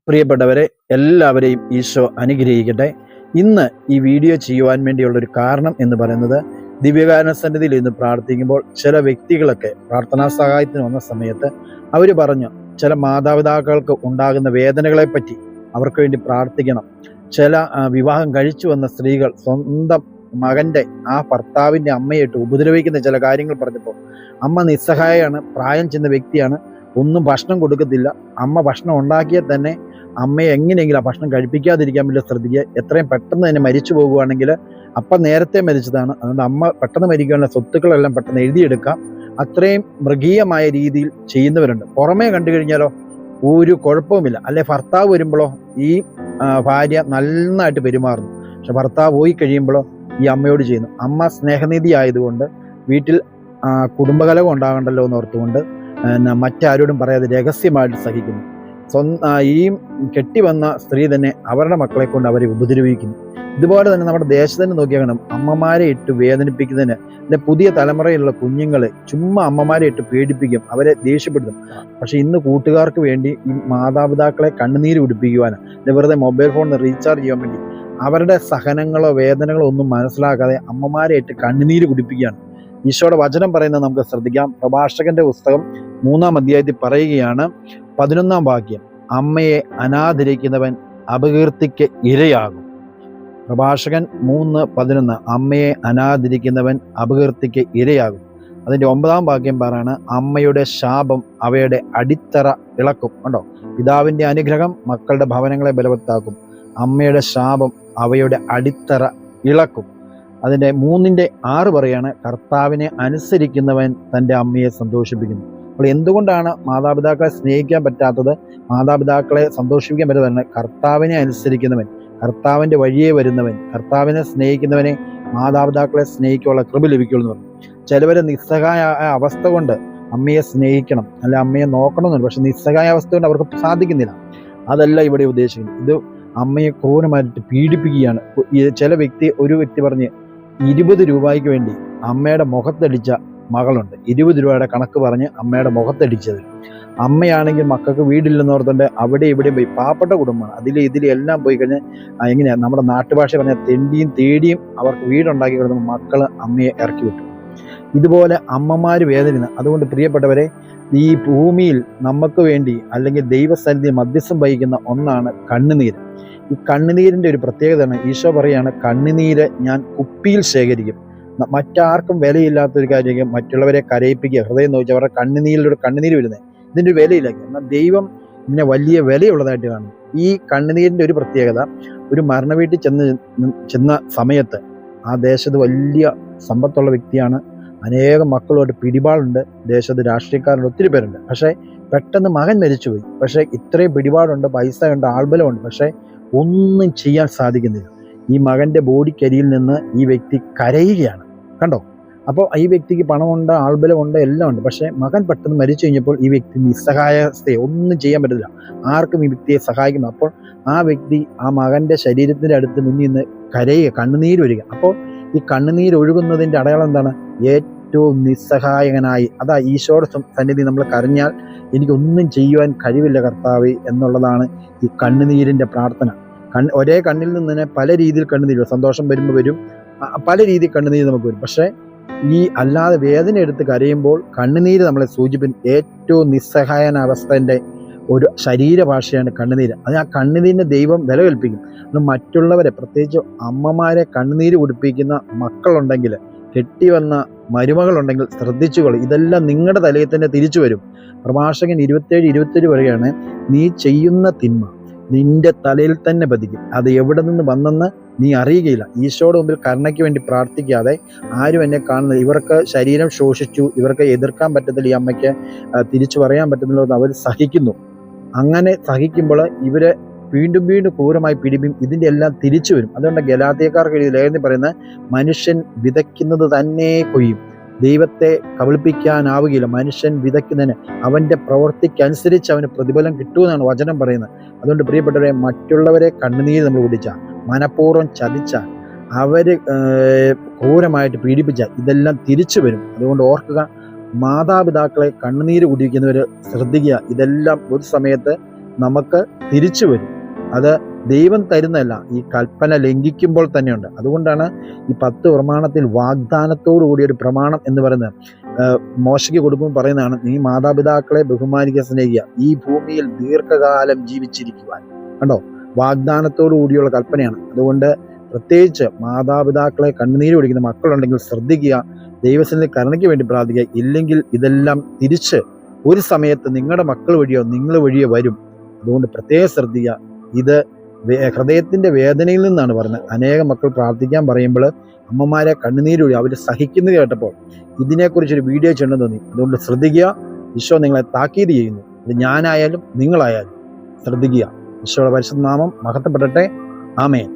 പ്രിയപ്പെട്ടവരെ, എല്ലാവരെയും ഈശോ അനുഗ്രഹിക്കട്ടെ. ഇന്ന് ഈ വീഡിയോ ചെയ്യുവാൻ വേണ്ടിയുള്ളൊരു കാരണം എന്ന് പറയുന്നത്, ദിവ്യകാരുണ്യ സന്നിധിയിൽ ഇന്ന് പ്രാർത്ഥിക്കുമ്പോൾ ചില വ്യക്തികളൊക്കെ പ്രാർത്ഥനാ സഹായത്തിന് വന്ന സമയത്ത് അവർ പറഞ്ഞു, ചില മാതാപിതാക്കൾക്ക് ഉണ്ടാകുന്ന വേദനകളെ പറ്റി അവർക്ക് വേണ്ടി പ്രാർത്ഥിക്കണം. ചില വിവാഹം കഴിച്ചു വന്ന സ്ത്രീകൾ സ്വന്തം മകൻ്റെ ആ ഭർത്താവിൻ്റെ അമ്മയായിട്ട് ഉപദ്രവിക്കുന്ന ചില കാര്യങ്ങൾ പറഞ്ഞപ്പോൾ, അമ്മ നിസ്സഹായമാണ്, പ്രായം ചെന്ന വ്യക്തിയാണ്, ഒന്നും ഭക്ഷണം കൊടുക്കത്തില്ല. അമ്മ ഭക്ഷണം ഉണ്ടാക്കിയാൽ തന്നെ അമ്മയെ എങ്ങനെയെങ്കിലും ആ ഭക്ഷണം കഴിപ്പിക്കാതിരിക്കാൻ വേണ്ടി ശ്രദ്ധിക്കുക. എത്രയും പെട്ടെന്ന് തന്നെ മരിച്ചു പോകുകയാണെങ്കിൽ അപ്പം നേരത്തെ മരിച്ചതാണ്, അതുകൊണ്ട് അമ്മ പെട്ടെന്ന് മരിക്കാനുള്ള സ്വത്തുക്കളെല്ലാം പെട്ടെന്ന് എഴുതിയെടുക്കാം. അത്രയും മൃഗീയമായ രീതിയിൽ ചെയ്യുന്നവരുണ്ട്. പുറമേ കണ്ടു കഴിഞ്ഞാലോ ഒരു കുഴപ്പവുമില്ല. അല്ലെ ഭർത്താവ് വരുമ്പോഴോ ഈ ഭാര്യ നന്നായിട്ട് പെരുമാറുന്നു. പക്ഷെ ഭർത്താവ് പോയി കഴിയുമ്പോഴോ ഈ അമ്മയോട് ചെയ്യുന്നു. അമ്മ സ്നേഹനിധി ആയതുകൊണ്ട് വീട്ടിൽ കുടുംബകലഹം ഉണ്ടാകണ്ടല്ലോ എന്ന് ഓർത്തുകൊണ്ട് മറ്റാരോടും പറയാതെ രഹസ്യമായിട്ട് സഹിക്കുന്നു. ഈ കെട്ടിവന്ന സ്ത്രീ തന്നെ അവരുടെ മക്കളെ കൊണ്ട് അവരെ ഉപദ്രവിക്കുന്നു. ഇതുപോലെ തന്നെ നമ്മുടെ ദേശത്ത് നോക്കിയാൽ കാണും, അമ്മമാരെ ഇട്ട് വേദനിപ്പിക്കുന്നതിന് അല്ലെ പുതിയ തലമുറയിലുള്ള കുഞ്ഞുങ്ങളെ ചുമ്മാ അമ്മമാരെ ഇട്ട് പേടിപ്പിക്കും, അവരെ ദേഷ്യപ്പെടുത്തും. പക്ഷെ ഇന്ന് കൂട്ടുകാർക്ക് വേണ്ടി ഈ മാതാപിതാക്കളെ കണ്ണുനീര് കുടിപ്പിക്കുവാനും അല്ലെ വെറുതെ മൊബൈൽ ഫോണിൽ റീചാർജ് ചെയ്യാൻ വേണ്ടി അവരുടെ സഹനങ്ങളോ വേദനകളോ ഒന്നും മനസ്സിലാക്കാതെ അമ്മമാരെ ഇട്ട് കണ്ണുനീര് കുടിപ്പിക്കുകയാണ്. ഈശോയുടെ വചനം പറയുന്നത് നമുക്ക് ശ്രദ്ധിക്കാം. പ്രഭാഷകന്റെ പുസ്തകം 3-ാം അധ്യായത്തിൽ പറയുകയാണ്, 11-ാം വാക്യം, അമ്മയെ അനാദരിക്കുന്നവൻ അപകീർത്തിക്ക് ഇരയാകും. പ്രഭാഷകൻ 3:11, അമ്മയെ അനാദരിക്കുന്നവൻ അപകീർത്തിക്ക് ഇരയാകും. അതിൻ്റെ 9-ാം വാക്യം പറയാണ്, അമ്മയുടെ ശാപം അവയുടെ അടിത്തറ ഇളക്കും. കണ്ടോ, പിതാവിൻ്റെ അനുഗ്രഹം മക്കളുടെ ഭവനങ്ങളെ ബലവത്താക്കും, അമ്മയുടെ ശാപം അവയുടെ അടിത്തറ ഇളക്കും. അതിൻ്റെ 3:6 പറയാണ്, കർത്താവിനെ അനുസരിക്കുന്നവൻ തൻ്റെ അമ്മയെ സന്തോഷിപ്പിക്കുന്നു. അപ്പോൾ എന്തുകൊണ്ടാണ് മാതാപിതാക്കളെ സ്നേഹിക്കാൻ പറ്റാത്തത്, മാതാപിതാക്കളെ സന്തോഷിപ്പിക്കാൻ പറ്റാത്തതാണ്? കർത്താവിനെ അനുസരിക്കുന്നവൻ, കർത്താവിൻ്റെ വഴിയെ വരുന്നവൻ, കർത്താവിനെ സ്നേഹിക്കുന്നവനെ മാതാപിതാക്കളെ സ്നേഹിക്കാനുള്ള കൃപ ലഭിക്കുള്ളൂ എന്ന് പറഞ്ഞു. ചിലവരെ നിസ്സഹായ അവസ്ഥ കൊണ്ട് അമ്മയെ സ്നേഹിക്കണം, അല്ല അമ്മയെ നോക്കണം എന്നുണ്ട്, പക്ഷെ നിസ്സഹായ അവസ്ഥ കൊണ്ട് അവർക്ക് സാധിക്കുന്നില്ല. അതല്ല ഇവിടെ ഉദ്ദേശിക്കുന്നത്. ഇത് അമ്മയെ ക്രൂരമായിട്ട് പീഡിപ്പിക്കുകയാണ്. ഒരു വ്യക്തി പറഞ്ഞ് 20 രൂപയ്ക്ക് വേണ്ടി അമ്മയുടെ മുഖത്തടിച്ച മകളുണ്ട്. 20 രൂപയുടെ കണക്ക് പറഞ്ഞ് അമ്മയുടെ മുഖത്തടിച്ചത്. അമ്മയാണെങ്കിൽ മക്കൾക്ക് വീടില്ലെന്നോർത്തുകൊണ്ട് അവിടെ ഇവിടെയും പോയി, പാവപ്പെട്ട കുടുംബമാണ്, ഇതിലും എല്ലാം പോയി കഴിഞ്ഞ് എങ്ങനെയാണ് നമ്മുടെ നാട്ടുഭാഷ പറഞ്ഞാൽ തെണ്ടിയും തേടിയും അവർക്ക് വീടുണ്ടാക്കി കിടന്ന മക്കൾ അമ്മയെ ഇറക്കി വിട്ടു. ഇതുപോലെ അമ്മമാർ വേദന. അതുകൊണ്ട് പ്രിയപ്പെട്ടവരെ, ഈ ഭൂമിയിൽ നമുക്ക് വേണ്ടി അല്ലെങ്കിൽ ദൈവസന്നിധി മധ്യസ്ഥം വഹിക്കുന്ന ഒന്നാണ് കണ്ണുനീര്. ഈ കണ്ണുനീരിൻ്റെ ഒരു പ്രത്യേകതയാണ്, ഈശോ പറയാണ്, കണ്ണുനീര് ഞാൻ കുപ്പിയിൽ ശേഖരിക്കും. മറ്റാർക്കും വിലയില്ലാത്തൊരു കാര്യം മറ്റുള്ളവരെ കരയിപ്പിക്കുക, ഹൃദയം നോക്കി അവരുടെ കണ്ണുനീര് വരുന്നത്, ഇതിൻ്റെ ഒരു വിലയില്ല. എന്നാൽ ദൈവം ഇതിനെ വലിയ വിലയുള്ളതായിട്ട് കാണുന്നു. ഈ കണ്ണുനീരിൻ്റെ ഒരു പ്രത്യേകത, ഒരു മരണ വീട്ടിൽ ചെന്ന സമയത്ത് ആ ദേശത്ത് വലിയ സമ്പത്തുള്ള വ്യക്തിയാണ്, അനേകം മക്കളുമായിട്ട് പിടിപാടുണ്ട്, ദേശത്ത് രാഷ്ട്രീയക്കാരുണ്ട്, ഒത്തിരി പേരുണ്ട്. പക്ഷേ പെട്ടെന്ന് മകൻ മരിച്ചുപോയി. പക്ഷേ ഇത്രയും പിടിപാടുണ്ട്, പൈസ ഉണ്ട്, ആൾബലമുണ്ട്, പക്ഷേ ഒന്നും ചെയ്യാൻ സാധിക്കുന്നില്ല. ഈ മകൻ്റെ ബോഡിക്കരിയിൽ നിന്ന് ഈ വ്യക്തി കരയുകയാണ്. കണ്ടോ, അപ്പോൾ ഈ വ്യക്തിക്ക് പണമുണ്ട്, ആൾബലമുണ്ട്, എല്ലാം ഉണ്ട്. പക്ഷേ മകൻ പെട്ടെന്ന് മരിച്ചു കഴിഞ്ഞപ്പോൾ ഈ വ്യക്തി നിസ്സഹായാവസ്ഥയെ, ഒന്നും ചെയ്യാൻ പറ്റില്ല, ആർക്കും ഈ വ്യക്തിയെ സഹായിക്കുന്നു. അപ്പോൾ ആ വ്യക്തി ആ മകൻ്റെ ശരീരത്തിൻ്റെ അടുത്ത് മുന്നിൽ നിന്ന് കരയുക, കണ്ണുനീര് വരിക. അപ്പോൾ ഈ കണ്ണുനീര് ഒഴുകുന്നതിൻ്റെ അടയാളം എന്താണ്? ഏറ്റവും നിസ്സഹായകനായി. അതാ ഈശോയുടെ സന്നിധി നമ്മൾ കരഞ്ഞാൽ എനിക്കൊന്നും ചെയ്യുവാൻ കഴിവില്ല കർത്താവേ എന്നുള്ളതാണ് ഈ കണ്ണുനീരിൻ്റെ പ്രാർത്ഥന. ഒരേ കണ്ണിൽ നിന്ന് തന്നെ പല രീതിയിൽ കണ്ണുനീര്, സന്തോഷം വരുമ്പോൾ വരും, പല രീതിയിൽ കണ്ണുനീര് നമുക്ക് വരും. പക്ഷേ ഈ അല്ലാതെ വേദന എടുത്ത് കരയുമ്പോൾ കണ്ണുനീര് നമ്മളെ സൂചിപ്പിക്കും ഏറ്റവും നിസ്സഹായനാവസ്ഥൻ്റെ ഒരു ശരീരഭാഷയാണ് കണ്ണുനീര്. അത് ആ കണ്ണുനീരിന് ദൈവം വില കൽപ്പിക്കും. അത് മറ്റുള്ളവരെ, പ്രത്യേകിച്ച് അമ്മമാരെ കണ്ണുനീര് കുടിപ്പിക്കുന്ന മക്കളുണ്ടെങ്കിൽ, കെട്ടിവന്ന മരുമകളുണ്ടെങ്കിൽ ശ്രദ്ധിച്ചുകൊള്ളു, ഇതെല്ലാം നിങ്ങളുടെ തലയിൽ തന്നെ തിരിച്ചു വരും. പ്രഭാഷകൻ 27:21 പറയുകയാണ്, നീ ചെയ്യുന്ന തിന്മ നിന്റെ തലയിൽ തന്നെ പതിക്കും, അത് എവിടെ നിന്ന് വന്നെന്ന് നീ അറിയുകയില്ല. ഈശോയുടെ മുമ്പിൽ കരുണയ്ക്ക് വേണ്ടി പ്രാർത്ഥിക്കാതെ ആരും എന്നെ കാണുന്നില്ല, ഇവർക്ക് ശരീരം ശോഷിച്ചു, ഇവർക്ക് എതിർക്കാൻ പറ്റത്തില്ല, ഈ അമ്മയ്ക്ക് തിരിച്ചു പറയാൻ പറ്റുന്നില്ല എന്ന് അവർ സഹിക്കുന്നു. അങ്ങനെ സഹിക്കുമ്പോൾ ഇവരെ വീണ്ടും വീണ്ടും ക്രൂരമായി പിടിപ്പിക്കും. ഇതിൻ്റെ എല്ലാം തിരിച്ചു വരും. അതുകൊണ്ട് ഗലാത്യക്കാർക്ക് എഴുതിയ ലേഖനത്തിൽ പറയുന്നത്, മനുഷ്യൻ വിതയ്ക്കുന്നത് തന്നെ കൊയ്യും. ദൈവത്തെ കബളിപ്പിക്കാനാവുകയില്ല. മനുഷ്യൻ വിതയ്ക്കുന്നതിന് അവൻ്റെ പ്രവൃത്തിക്കനുസരിച്ച് അവന് പ്രതിഫലം കിട്ടുമെന്നാണ് വചനം പറയുന്നത്. അതുകൊണ്ട് പ്രിയപ്പെട്ടവരെ, മറ്റുള്ളവരെ കണ്ണുനീര് നമ്മൾ കുടിച്ചാൽ, മനഃപൂർവ്വം ചതിച്ചാൽ, അവർ ക്രൂരമായിട്ട് പീഡിപ്പിച്ചാൽ ഇതെല്ലാം തിരിച്ചു വരും. അതുകൊണ്ട് ഓർക്കുക, മാതാപിതാക്കളെ കണ്ണുനീര് കുടിക്കുന്നവർ ശ്രദ്ധിക്കുക. ഇതെല്ലാം ഒരു സമയത്ത് നമുക്ക് തിരിച്ചു വരും. അത് ദൈവം തരുന്നതല്ല, ഈ കൽപ്പന ലംഘിക്കുമ്പോൾ തന്നെയുണ്ട്. അതുകൊണ്ടാണ് ഈ 10 പ്രമാണത്തിൽ വാഗ്ദാനത്തോടു കൂടിയ ഒരു പ്രമാണം എന്ന് പറയുന്നത്. മോശയ്ക്ക് കൊടുക്കുമ്പോൾ പറയുന്നതാണ്, നീ മാതാപിതാക്കളെ ബഹുമാനിക്കുക, സ്നേഹിക്കുക, ഈ ഭൂമിയിൽ ദീർഘകാലം ജീവിച്ചിരിക്കുവാൻ. കണ്ടോ, വാഗ്ദാനത്തോടു കൂടിയുള്ള കൽപ്പനയാണ്. അതുകൊണ്ട് പ്രത്യേകിച്ച് മാതാപിതാക്കളെ കണ്ണുനീര് ഒഴിക്കുന്ന മക്കളുണ്ടെങ്കിൽ ശ്രദ്ധിക്കുക, ദൈവസന്നിധിയിൽ കരുണയ്ക്ക് വേണ്ടി പ്രാർത്ഥിക്കുക. ഇല്ലെങ്കിൽ ഇതെല്ലാം തിരിച്ച് ഒരു സമയത്ത് നിങ്ങളുടെ മക്കൾ വഴിയോ നിങ്ങൾ വഴിയോ വരും. അതുകൊണ്ട് പ്രത്യേകം ശ്രദ്ധിക്കുക. ഇത് ഹൃദയത്തിന്റെ വേദനയിൽ നിന്നാണ് പറയുന്നത്. അനേകം മക്കൾ പ്രാർത്ഥിക്കാൻ പറയുമ്പോൾ അമ്മമാരെ കണ്ണുനീരൊഴി അവർ സഹിക്കുന്നത് കേട്ടപ്പോൾ ഇതിനെക്കുറിച്ചൊരു വീഡിയോ ചെയ്യണമെന്ന് തോന്നി. അതുകൊണ്ട് ശ്രദ്ധിക്കുക. ഈശോ നിങ്ങളെ താക്കീത് ചെയ്യുന്നു. അത് ഞാനായാലും നിങ്ങളായാലും ശ്രദ്ധിക്കുക. ഈശോയുടെ പരിശുദ്ധ നാമം മഹത്വപ്പെടട്ടെ. ആമേൻ.